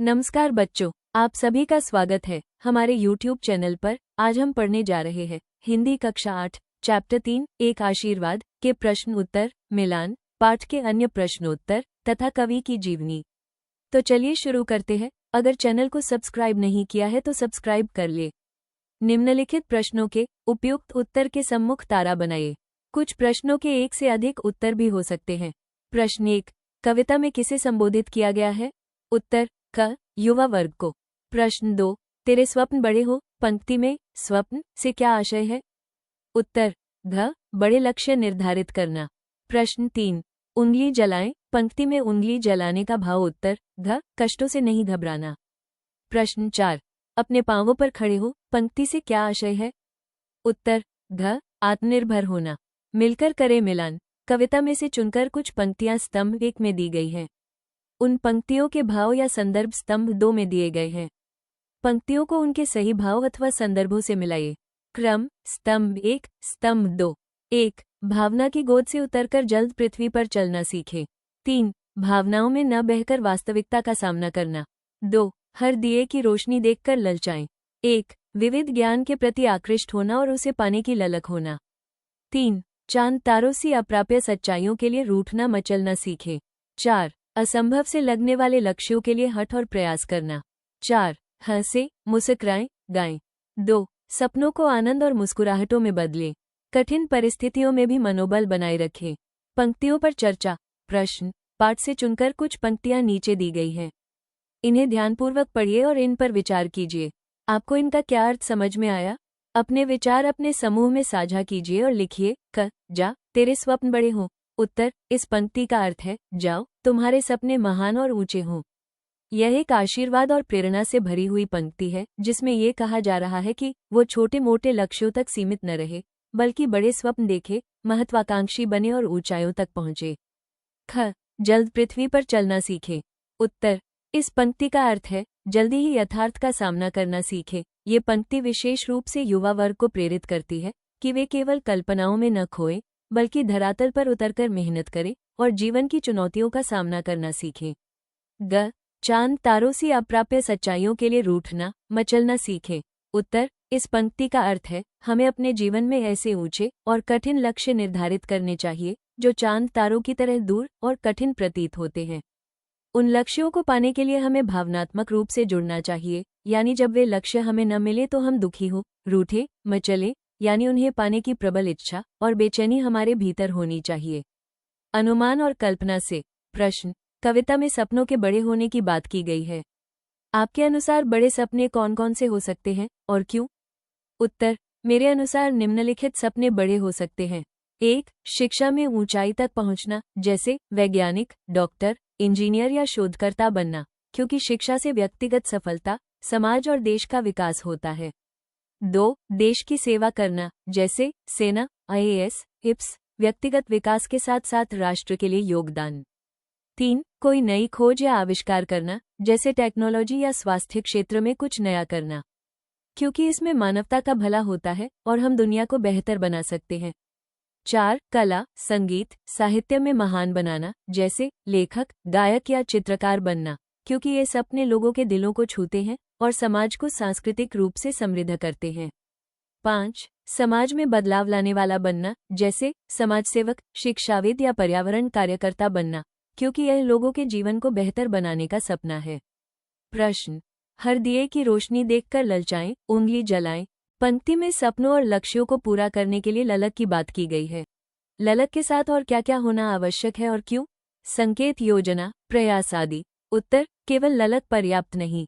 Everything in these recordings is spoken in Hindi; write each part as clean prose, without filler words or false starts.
नमस्कार बच्चों, आप सभी का स्वागत है हमारे YouTube चैनल पर। आज हम पढ़ने जा रहे हैं हिंदी कक्षा 8 चैप्टर 3 एक आशीर्वाद के प्रश्न उत्तर मिलान, पाठ के अन्य प्रश्नोत्तर तथा कवि की जीवनी। तो चलिए शुरू करते हैं। अगर चैनल को सब्सक्राइब नहीं किया है तो सब्सक्राइब कर ले। निम्नलिखित प्रश्नों के उपयुक्त उत्तर के सम्मुख तारा बनाइए। कुछ प्रश्नों के एक से अधिक उत्तर भी हो सकते हैं। प्रश्न 1, कविता में किसे संबोधित किया गया है? उत्तर क, युवा वर्ग को। प्रश्न 2, तेरे स्वप्न बड़े हो पंक्ति में स्वप्न से क्या आशय है? उत्तर घ, बड़े लक्ष्य निर्धारित करना। प्रश्न 3, उंगली जलाएं पंक्ति में उंगली जलाने का भाव। उत्तर घ, कष्टों से नहीं घबराना। प्रश्न 4, अपने पांवों पर खड़े हो पंक्ति से क्या आशय है? उत्तर घ, आत्मनिर्भर होना। मिलकर करें मिलान। कविता में से चुनकर कुछ पंक्तियां स्तंभ 1 में दी गई हैं। उन पंक्तियों के भाव या संदर्भ स्तंभ 2 में दिए गए हैं। पंक्तियों को उनके सही भाव अथवा संदर्भों से मिलाइए। क्रम स्तंभ 1, स्तंभ 2। 1, भावना की गोद से उतरकर जल्द पृथ्वी पर चलना सीखें। 3, भावनाओं में न बहकर वास्तविकता का सामना करना। 2, हर दिए की रोशनी देखकर ललचाएं। 1, विविध ज्ञान के प्रति आकृष्ट होना और उसे पाने की ललक होना। 3, चांद तारों सी अप्राप्य सच्चाइयों के लिए रूठना मचलना सीखें। 4, असंभव से लगने वाले लक्ष्यों के लिए हठ और प्रयास करना। 4, हंसे मुस्कुराएं गाएं। 2, सपनों को आनंद और मुस्कुराहटों में बदलें। कठिन परिस्थितियों में भी मनोबल बनाए रखें। पंक्तियों पर चर्चा। प्रश्न, पाठ से चुनकर कुछ पंक्तियां नीचे दी गई हैं। इन्हें ध्यानपूर्वक पढ़िए और इन पर विचार कीजिए। आपको इनका क्या अर्थ समझ में आया? अपने विचार अपने समूह में साझा कीजिए और लिखिए। क, जा, तेरे स्वप्न बड़े हों। उत्तर, इस पंक्ति का अर्थ है, जाओ, तुम्हारे सपने महान और ऊंचे हों। यह एक आशीर्वाद और प्रेरणा से भरी हुई पंक्ति है, जिसमें यह कहा जा रहा है कि वो छोटे मोटे लक्ष्यों तक सीमित न रहे, बल्कि बड़े स्वप्न देखे, महत्वाकांक्षी बने और ऊंचाइयों तक पहुंचे। ख, जल्द पृथ्वी पर चलना सीखे। उत्तर, इस पंक्ति का अर्थ है, जल्दी ही यथार्थ का सामना करना सीखे। ये पंक्ति विशेष रूप से युवा वर्ग को प्रेरित करती है कि वे केवल कल्पनाओं में न खोएं, बल्कि धरातल पर उतरकर मेहनत करें और जीवन की चुनौतियों का सामना करना सीखें। ग, चांद तारों सी अप्राप्य सच्चाइयों के लिए रूठना मचलना सीखें। उत्तर, इस पंक्ति का अर्थ है, हमें अपने जीवन में ऐसे ऊंचे और कठिन लक्ष्य निर्धारित करने चाहिए जो चांद तारों की तरह दूर और कठिन प्रतीत होते हैं। उन लक्ष्यों को पाने के लिए हमें भावनात्मक रूप से जुड़ना चाहिए, यानी जब वे लक्ष्य हमें न मिले तो हम दुखी हो, रूठे, मचले, यानी उन्हें पाने की प्रबल इच्छा और बेचैनी हमारे भीतर होनी चाहिए। अनुमान और कल्पना से। प्रश्न, कविता में सपनों के बड़े होने की बात की गई है। आपके अनुसार बड़े सपने कौन कौन से हो सकते हैं और क्यों? उत्तर, मेरे अनुसार निम्नलिखित सपने बड़े हो सकते हैं। 1, शिक्षा में ऊंचाई तक पहुंचना, जैसे वैज्ञानिक, डॉक्टर, इंजीनियर या शोधकर्ता बनना, क्योंकि शिक्षा से व्यक्तिगत सफलता, समाज और देश का विकास होता है। 2, देश की सेवा करना, जैसे सेना, IAS, IPS, व्यक्तिगत विकास के साथ साथ राष्ट्र के लिए योगदान। 3, कोई नई खोज या आविष्कार करना, जैसे टेक्नोलॉजी या स्वास्थ्य क्षेत्र में कुछ नया करना, क्योंकि इसमें मानवता का भला होता है और हम दुनिया को बेहतर बना सकते हैं। 4, कला, संगीत, साहित्य में महान बनाना, जैसे लेखक, गायक या चित्रकार बनना, क्योंकि ये सपने लोगों के दिलों को छूते हैं और समाज को सांस्कृतिक रूप से समृद्ध करते हैं। 5, समाज में बदलाव लाने वाला बनना, जैसे समाजसेवक, शिक्षाविद या पर्यावरण कार्यकर्ता बनना, क्योंकि यह लोगों के जीवन को बेहतर बनाने का सपना है। प्रश्न, हर दिए की रोशनी देखकर ललचाएं, उंगली जलाएं। पंक्ति में सपनों और लक्ष्यों को पूरा करने के लिए ललक की बात की गई है। ललक के साथ और क्या क्या होना आवश्यक है और क्यों? संकेत, योजना, प्रयास आदि। उत्तर, केवल ललक पर्याप्त नहीं,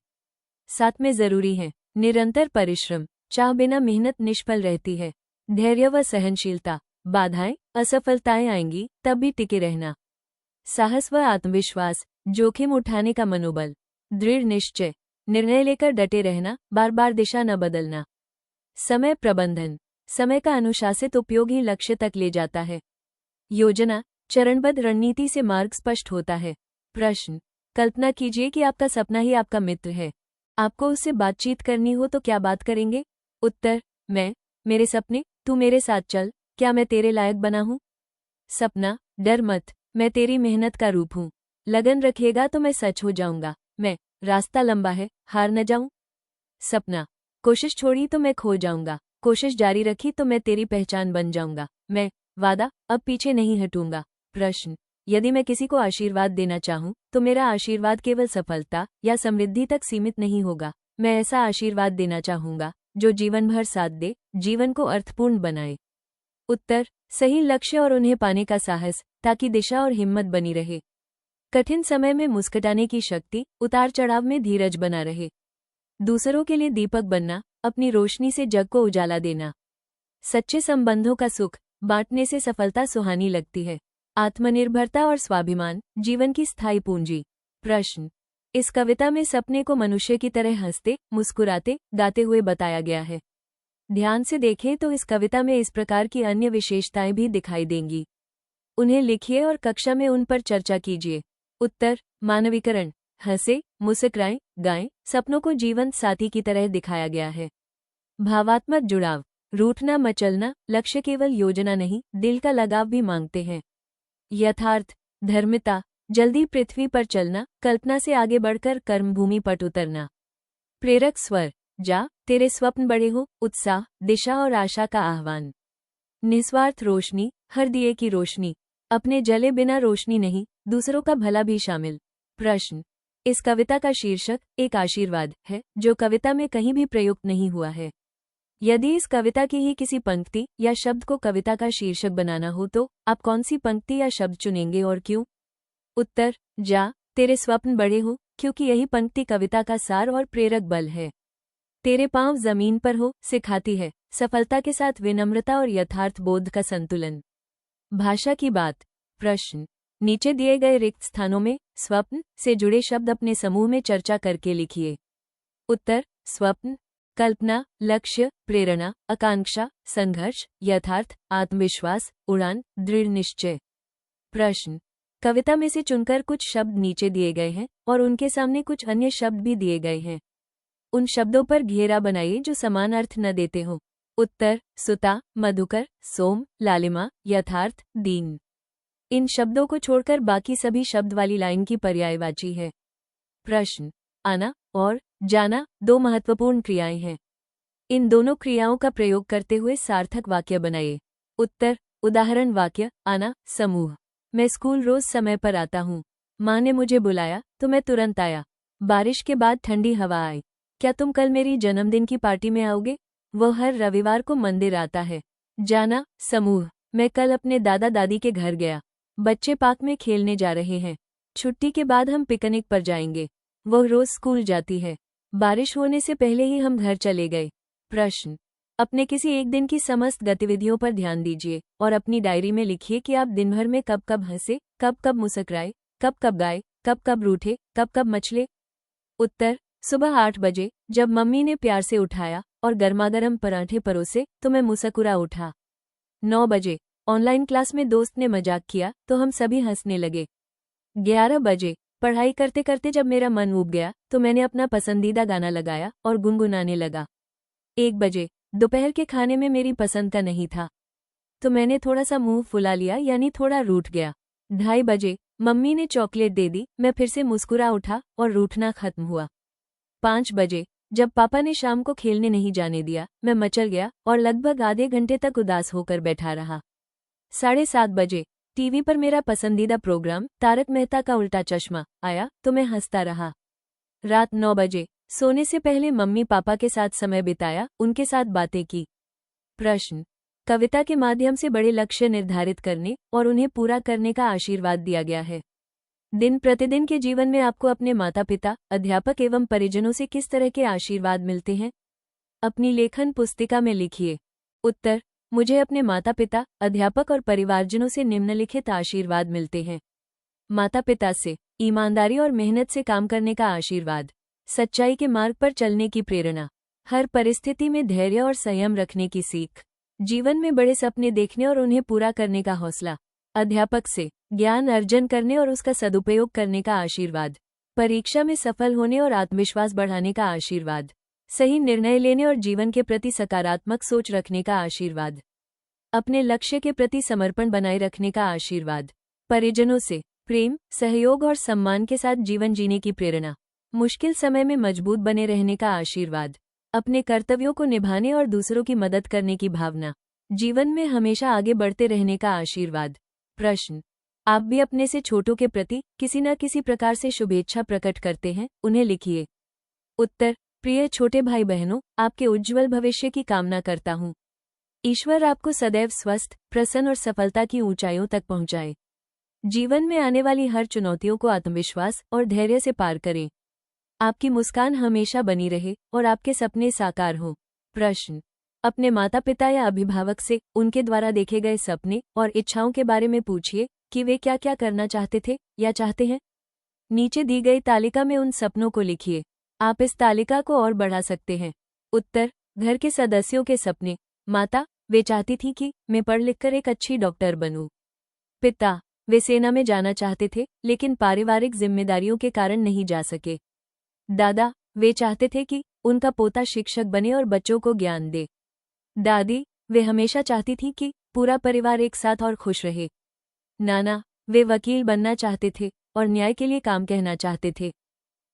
साथ में जरूरी है निरंतर परिश्रम। चाह बिना मेहनत निष्फल रहती है। धैर्य व सहनशीलता, बाधाएं, असफलताएं आएंगी तब भी टिके रहना। साहस व आत्मविश्वास, जोखिम उठाने का मनोबल। दृढ़ निश्चय, निर्णय लेकर डटे रहना, बार बार दिशा न बदलना। समय प्रबंधन, समय का अनुशासित उपयोग ही लक्ष्य तक ले जाता है। योजना, चरणबद्ध रणनीति से मार्ग स्पष्ट होता है। प्रश्न, कल्पना कीजिए कि आपका सपना ही आपका मित्र है। आपको उससे बातचीत करनी हो तो क्या बात करेंगे? उत्तर, मैं, मेरे सपने, तू मेरे साथ चल, क्या मैं तेरे लायक बना हूँ? सपना, डर मत, मैं तेरी मेहनत का रूप हूँ। लगन रखेगा तो मैं सच हो जाऊंगा। मैं, रास्ता लंबा है, हार न जाऊं। सपना, कोशिश छोड़ी तो मैं खो जाऊंगा, कोशिश जारी रखी तो मैं तेरी पहचान बन जाऊंगा। मैं, वादा, अब पीछे नहीं हटूंगा। प्रश्न, यदि मैं किसी को आशीर्वाद देना चाहूं तो मेरा आशीर्वाद केवल सफलता या समृद्धि तक सीमित नहीं होगा। मैं ऐसा आशीर्वाद देना चाहूंगा जो जीवन भर साथ दे, जीवन को अर्थपूर्ण बनाए। उत्तर, सही लक्ष्य और उन्हें पाने का साहस, ताकि दिशा और हिम्मत बनी रहे। कठिन समय में मुस्कुराने की शक्ति, उतार चढ़ाव में धीरज बना रहे। दूसरों के लिए दीपक बनना, अपनी रोशनी से जग को उजाला देना। सच्चे संबंधों का सुख बांटने से सफलता सुहानी लगती है। आत्मनिर्भरता और स्वाभिमान, जीवन की स्थायी पूंजी। प्रश्न, इस कविता में सपने को मनुष्य की तरह हंसते, मुस्कुराते, गाते हुए बताया गया है। ध्यान से देखें तो इस कविता में इस प्रकार की अन्य विशेषताएं भी दिखाई देंगी। उन्हें लिखिए और कक्षा में उन पर चर्चा कीजिए। उत्तर, मानवीकरण, हंसे, मुस्कुराएं, गाएं, सपनों को जीवंत साथी की तरह दिखाया गया है। भावात्मक जुड़ाव, रूठना मचलना, लक्ष्य केवल योजना नहीं, दिल का लगाव भी मांगते हैं। यथार्थ, धर्मिता, जल्दी पृथ्वी पर चलना, कल्पना से आगे बढ़कर कर्मभूमि पर उतरना। प्रेरक स्वर, जा, तेरे स्वप्न बड़े हो, उत्साह, दिशा और आशा का आह्वान। निस्वार्थ रोशनी, हर दिए की रोशनी, अपने जले बिना रोशनी नहीं, दूसरों का भला भी शामिल। प्रश्न, इस कविता का शीर्षक एक आशीर्वाद है, जो कविता में कहीं भी प्रयुक्त नहीं हुआ है। यदि इस कविता की ही किसी पंक्ति या शब्द को कविता का शीर्षक बनाना हो तो आप कौन सी पंक्ति या शब्द चुनेंगे और क्यों? उत्तर, जा, तेरे स्वप्न बड़े हो, क्योंकि यही पंक्ति कविता का सार और प्रेरक बल है। तेरे पांव जमीन पर हो, सिखाती है सफलता के साथ विनम्रता और यथार्थ बोध का संतुलन। भाषा की बात। प्रश्न, नीचे दिए गए रिक्त स्थानों में स्वप्न से जुड़े शब्द अपने समूह में चर्चा करके लिखिए। उत्तर, स्वप्न, कल्पना, लक्ष्य, प्रेरणा, आकांक्षा, संघर्ष, यथार्थ, आत्मविश्वास, उड़ान, दृढ़ निश्चय। प्रश्न, कविता में से चुनकर कुछ शब्द नीचे दिए गए हैं और उनके सामने कुछ अन्य शब्द भी दिए गए हैं। उन शब्दों पर घेरा बनाइए जो समान अर्थ न देते हो। उत्तर, सुता, मधुकर, सोम, लालिमा, यथार्थ, दीन। इन शब्दों को छोड़कर बाकी सभी शब्द वाली लाइन की पर्यायवाची है। प्रश्न, आना और जाना दो महत्वपूर्ण क्रियाएं हैं। इन दोनों क्रियाओं का प्रयोग करते हुए सार्थक वाक्य बनाइए। उत्तर, उदाहरण वाक्य, आना, समूह, मैं स्कूल रोज समय पर आता हूँ। माँ ने मुझे बुलाया तो मैं तुरंत आया। बारिश के बाद ठंडी हवा आई। क्या तुम कल मेरी जन्मदिन की पार्टी में आओगे? वह हर रविवार को मंदिर आता है। जाना, समूह, मैं कल अपने दादा दादी के घर गया। बच्चे पार्क में खेलने जा रहे हैं। छुट्टी के बाद हम पिकनिक पर जाएंगे। वह रोज स्कूल जाती है। बारिश होने से पहले ही हम घर चले गए। प्रश्न, अपने किसी एक दिन की समस्त गतिविधियों पर ध्यान दीजिए और अपनी डायरी में लिखिए कि आप दिन भर में कब कब हंसे, कब कब मुस्कुराए, कब कब गाए, कब कब रूठे, कब कब मचले। उत्तर, सुबह 8 बजे जब मम्मी ने प्यार से उठाया और गर्मागर्म पराठे परोसे तो मैं मुस्कुरा उठा। 9 बजे ऑनलाइन क्लास में दोस्त ने मजाक किया तो हम सभी हंसने लगे। 11 बजे पढ़ाई करते करते जब मेरा मन ऊब गया तो मैंने अपना पसंदीदा गाना लगाया और गुनगुनाने लगा। 1 बजे दोपहर के खाने में मेरी पसंद का नहीं था तो मैंने थोड़ा सा मुंह फुला लिया, यानी थोड़ा रूठ गया। 2:30 बजे मम्मी ने चॉकलेट दे दी, मैं फिर से मुस्कुरा उठा और रूठना खत्म हुआ। 5 बजे जब पापा ने शाम को खेलने नहीं जाने दिया, मैं मचल गया और लगभग आधे घंटे तक उदास होकर बैठा रहा। 7:30 बजे टीवी पर मेरा पसंदीदा प्रोग्राम तारक मेहता का उल्टा चश्मा आया तो मैं हंसता रहा। रात 9 बजे सोने से पहले मम्मी पापा के साथ समय बिताया, उनके साथ बातें की। प्रश्न, कविता के माध्यम से बड़े लक्ष्य निर्धारित करने और उन्हें पूरा करने का आशीर्वाद दिया गया है। दिन प्रतिदिन के जीवन में आपको अपने माता पिता, अध्यापक एवं परिजनों से किस तरह के आशीर्वाद मिलते हैं? अपनी लेखन पुस्तिका में लिखिए। उत्तर, मुझे अपने माता पिता, अध्यापक और परिवारजनों से निम्नलिखित आशीर्वाद मिलते हैं। माता पिता से ईमानदारी और मेहनत से काम करने का आशीर्वाद, सच्चाई के मार्ग पर चलने की प्रेरणा, हर परिस्थिति में धैर्य और संयम रखने की सीख, जीवन में बड़े सपने देखने और उन्हें पूरा करने का हौसला। अध्यापक से ज्ञान अर्जन करने और उसका सदुपयोग करने का आशीर्वाद, परीक्षा में सफल होने और आत्मविश्वास बढ़ाने का आशीर्वाद, सही निर्णय लेने और जीवन के प्रति सकारात्मक सोच रखने का आशीर्वाद, अपने लक्ष्य के प्रति समर्पण बनाए रखने का आशीर्वाद, परिजनों से प्रेम, सहयोग और सम्मान के साथ जीवन जीने की प्रेरणा, मुश्किल समय में मजबूत बने रहने का आशीर्वाद, अपने कर्तव्यों को निभाने और दूसरों की मदद करने की भावना, जीवन में हमेशा आगे बढ़ते रहने का आशीर्वाद। प्रश्न, आप भी अपने से छोटों के प्रति किसी न किसी प्रकार से शुभेच्छा प्रकट करते हैं, उन्हें लिखिए। उत्तर, प्रिय छोटे भाई बहनों, आपके उज्ज्वल भविष्य की कामना करता हूँ। ईश्वर आपको सदैव स्वस्थ, प्रसन्न और सफलता की ऊंचाइयों तक पहुंचाए। जीवन में आने वाली हर चुनौतियों को आत्मविश्वास और धैर्य से पार करें। आपकी मुस्कान हमेशा बनी रहे और आपके सपने साकार हों। प्रश्न, अपने माता पिता या अभिभावक से उनके द्वारा देखे गए सपने और इच्छाओं के बारे में पूछिए कि वे क्या क्या करना चाहते थे या चाहते हैं। नीचे दी गई तालिका में उन सपनों को लिखिए। आप इस तालिका को और बढ़ा सकते हैं। उत्तर, घर के सदस्यों के सपने। माता, वे चाहती थी कि मैं पढ़ लिखकर एक अच्छी डॉक्टर बनूं। पिता, वे सेना में जाना चाहते थे लेकिन पारिवारिक जिम्मेदारियों के कारण नहीं जा सके। दादा, वे चाहते थे कि उनका पोता शिक्षक बने और बच्चों को ज्ञान दे। दादी, वे हमेशा चाहती थी कि पूरा परिवार एक साथ और खुश रहे। नाना, वे वकील बनना चाहते थे और न्याय के लिए काम कहना चाहते थे।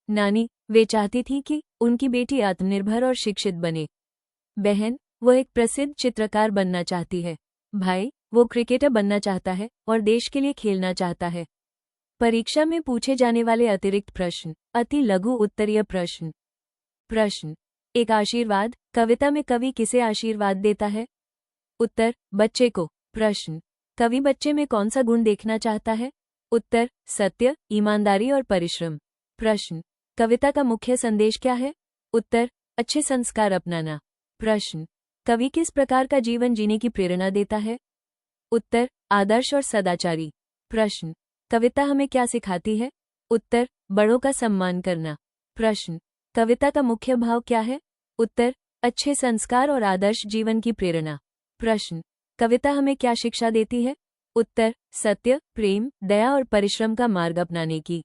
नानी, वे चाहती थी कि उनकी बेटी आत्मनिर्भर और शिक्षित बने। बहन, वो एक प्रसिद्ध चित्रकार बनना चाहती है। भाई, वो क्रिकेटर बनना चाहता है और देश के लिए खेलना चाहता है। परीक्षा में पूछे जाने वाले अतिरिक्त प्रश्न, अति लघु उत्तरीय प्रश्न। प्रश्न, एक आशीर्वाद, कविता में कवि किसे आशीर्वाद देता है? उत्तर, बच्चे को। प्रश्न, कवि बच्चे में कौन सा गुण देखना चाहता है? उत्तर, सत्य, ईमानदारी और परिश्रम। प्रश्न, कविता का मुख्य संदेश क्या है? उत्तर, अच्छे संस्कार अपनाना। प्रश्न, कवि किस प्रकार का जीवन जीने की प्रेरणा देता है? उत्तर, आदर्श और सदाचारी। प्रश्न, कविता हमें क्या सिखाती है? उत्तर, बड़ों का सम्मान करना। प्रश्न, कविता का मुख्य भाव क्या है? उत्तर, अच्छे संस्कार और आदर्श जीवन की प्रेरणा। प्रश्न, कविता हमें क्या शिक्षा देती है? उत्तर, सत्य, प्रेम, दया और परिश्रम का मार्ग अपनाने की।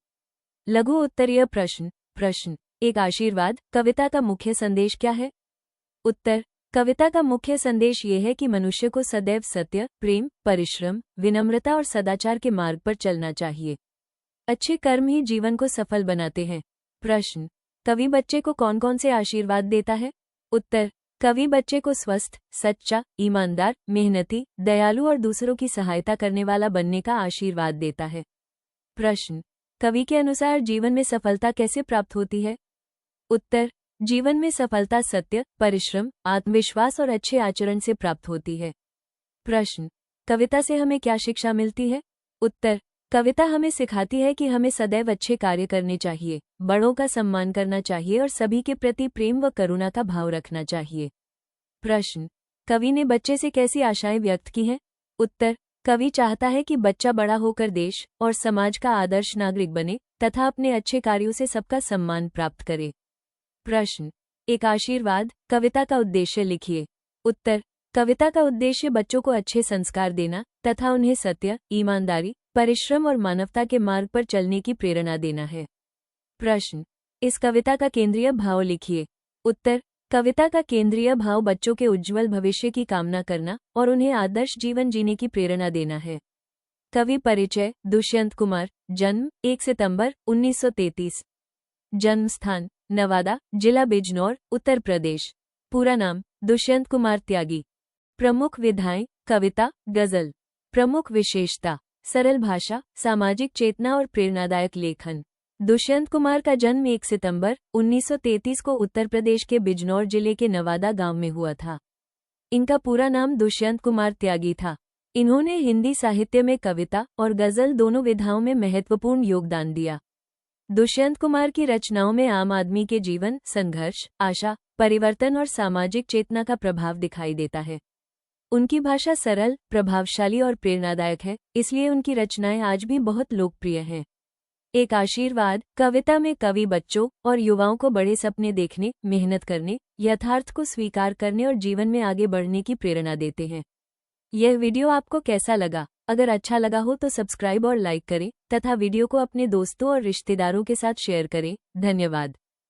लघु उत्तरीय प्रश्न। प्रश्न, एक आशीर्वाद, कविता का मुख्य संदेश क्या है? उत्तर, कविता का मुख्य संदेश ये है कि मनुष्य को सदैव सत्य, प्रेम, परिश्रम, विनम्रता और सदाचार के मार्ग पर चलना चाहिए। अच्छे कर्म ही जीवन को सफल बनाते हैं। प्रश्न, कवि बच्चे को कौन कौन से आशीर्वाद देता है? उत्तर, कवि बच्चे को स्वस्थ, सच्चा, ईमानदार, मेहनती, दयालु और दूसरों की सहायता करने वाला बनने का आशीर्वाद देता है। प्रश्न, कवि के अनुसार जीवन में सफलता कैसे प्राप्त होती है? उत्तर, जीवन में सफलता सत्य, परिश्रम, आत्मविश्वास और अच्छे आचरण से प्राप्त होती है। प्रश्न, कविता से हमें क्या शिक्षा मिलती है? उत्तर, कविता हमें सिखाती है कि हमें सदैव अच्छे कार्य करने चाहिए, बड़ों का सम्मान करना चाहिए और सभी के प्रति प्रेम व करुणा का भाव रखना चाहिए। प्रश्न, कवि ने बच्चे से कैसी आशाएं व्यक्त की हैं? उत्तर, कवि चाहता है कि बच्चा बड़ा होकर देश और समाज का आदर्श नागरिक बने तथा अपने अच्छे कार्यों से सबका सम्मान प्राप्त करे। प्रश्न, एक आशीर्वाद, कविता का उद्देश्य लिखिए। उत्तर, कविता का उद्देश्य बच्चों को अच्छे संस्कार देना तथा उन्हें सत्य, ईमानदारी, परिश्रम और मानवता के मार्ग पर चलने की प्रेरणा देना है। प्रश्न, इस कविता का केंद्रीय भाव लिखिए। उत्तर, कविता का केंद्रीय भाव बच्चों के उज्ज्वल भविष्य की कामना करना और उन्हें आदर्श जीवन जीने की प्रेरणा देना है। कवि परिचय, दुष्यंत कुमार, जन्म 1 सितंबर 1933। जन्म स्थान, नवादा, जिला बिजनौर, उत्तर प्रदेश। पूरा नाम, दुष्यंत कुमार त्यागी। प्रमुख विधाएं, कविता, गजल। प्रमुख विशेषता, सरल भाषा, सामाजिक चेतना और प्रेरणादायक लेखन। दुष्यंत कुमार का जन्म 1 सितंबर 1933 को उत्तर प्रदेश के बिजनौर जिले के नवादा गांव में हुआ था। इनका पूरा नाम दुष्यंत कुमार त्यागी था। इन्होंने हिंदी साहित्य में कविता और गजल दोनों विधाओं में महत्वपूर्ण योगदान दिया। दुष्यंत कुमार की रचनाओं में आम आदमी के जीवन, संघर्ष, आशा, परिवर्तन और सामाजिक चेतना का प्रभाव दिखाई देता है। उनकी भाषा सरल, प्रभावशाली और प्रेरणादायक है, इसलिए उनकी रचनाएं आज भी बहुत लोकप्रिय हैं। एक आशीर्वाद, कविता में कवि बच्चों और युवाओं को बड़े सपने देखने, मेहनत करने, यथार्थ को स्वीकार करने और जीवन में आगे बढ़ने की प्रेरणा देते हैं। यह वीडियो आपको कैसा लगा? अगर अच्छा लगा हो तो सब्सक्राइब और लाइक करें तथा वीडियो को अपने दोस्तों और रिश्तेदारों के साथ शेयर करें। धन्यवाद।